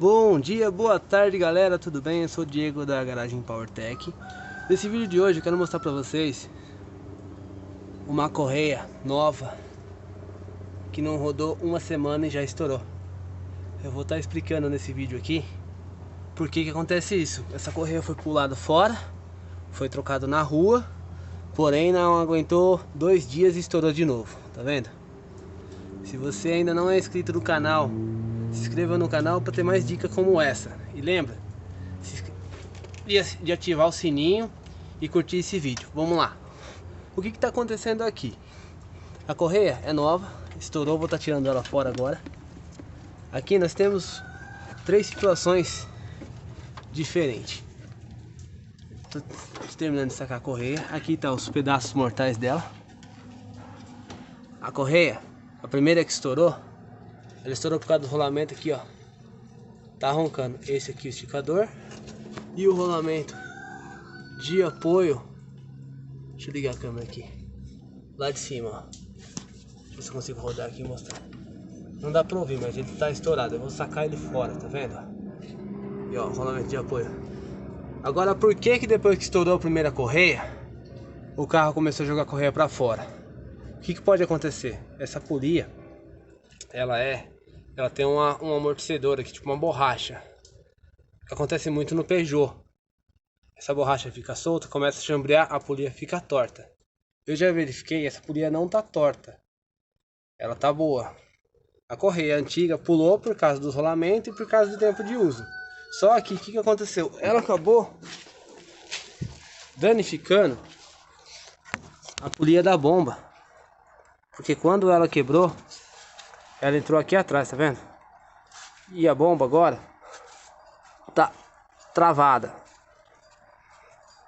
Bom dia, boa tarde galera, tudo bem? Eu sou o Diego da Garagem PowerTech. Nesse vídeo de hoje eu quero mostrar pra vocês uma correia nova que não rodou uma semana e já estourou. Eu vou estar explicando nesse vídeo aqui por que acontece isso. Essa correia foi pulada fora, foi trocado na rua, porém não aguentou 2 dias e estourou de novo, tá vendo? Se você ainda não é inscrito no canal, se inscreva no canal para ter mais dicas como essa. E lembra de ativar o sininho e curtir esse vídeo. Vamos lá. O que está acontecendo aqui? A correia é nova, estourou, vou estar tirando ela fora agora. Aqui nós temos 3 situações diferentes. Estou terminando de sacar a correia. Aqui tá os pedaços mortais dela. A correia, a primeira que estourou, ela estourou por causa do rolamento aqui, ó. Tá roncando. Esse aqui é o esticador. E o rolamento de apoio. Deixa eu ligar a câmera aqui. Lá de cima, ó. Deixa eu ver se eu consigo rodar aqui e mostrar. Não dá pra ouvir, mas ele tá estourado. Eu vou sacar ele fora, tá vendo? E ó, o rolamento de apoio. Agora, por que depois que estourou a primeira correia, o carro começou a jogar a correia pra fora? O que pode acontecer? Essa polia, ela tem um amortecedor aqui, tipo uma borracha. Acontece muito no Peugeot. Essa borracha fica solta, começa a chambrear, a polia fica torta. Eu já verifiquei, essa polia não tá torta. Ela tá boa. A correia antiga pulou por causa dos rolamentos e por causa do tempo de uso. Só que o que aconteceu? Ela acabou danificando a polia da bomba. Porque quando ela quebrou, ela entrou aqui atrás, tá vendo? E a bomba agora tá travada.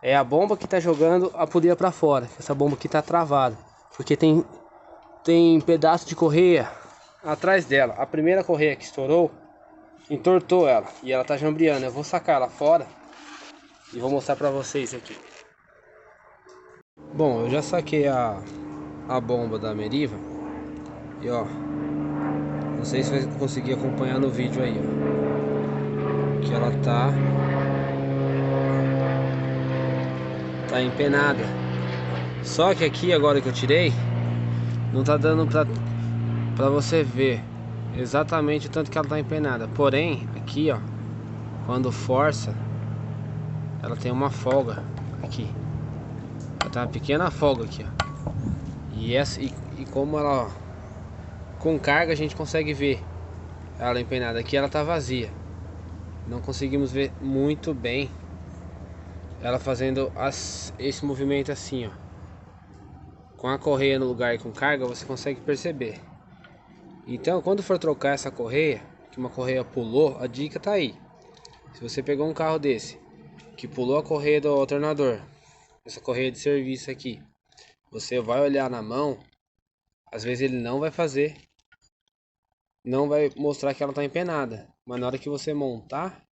É a bomba que tá jogando a polia pra fora. Essa bomba aqui tá travada. Porque tem pedaço de correia atrás dela. A primeira correia que estourou entortou ela. E ela tá jambriando. Eu vou sacar ela fora e vou mostrar pra vocês aqui. Bom, eu já saquei a bomba da Meriva. E ó, não sei se vai conseguir acompanhar no vídeo aí, ó, que ela tá empenada. Só que aqui agora que eu tirei, não tá dando pra você ver exatamente o tanto que ela tá empenada. Porém, aqui ó, quando força, ela tem uma folga aqui. Ela tem uma pequena folga aqui, ó. E como ela, ó, com carga a gente consegue ver ela empenada. Aqui ela tá vazia. Não conseguimos ver muito bem ela fazendo esse movimento assim, ó. Com a correia no lugar e com carga você consegue perceber. Então quando for trocar essa correia, que uma correia pulou, a dica tá aí. Se você pegou um carro desse que pulou a correia do alternador, essa correia de serviço aqui, você vai olhar na mão, às vezes ele não vai fazer, não vai mostrar que ela tá empenada, mas na hora que você montar,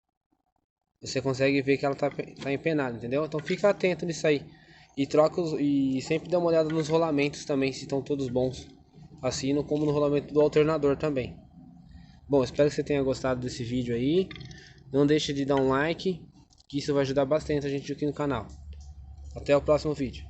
você consegue ver que ela tá empenada, entendeu? Então fica atento nisso aí. E e sempre dá uma olhada nos rolamentos também, se estão todos bons. Assim como no rolamento do alternador também. Bom, espero que você tenha gostado desse vídeo aí. Não deixe de dar um like, que isso vai ajudar bastante a gente aqui no canal. Até o próximo vídeo.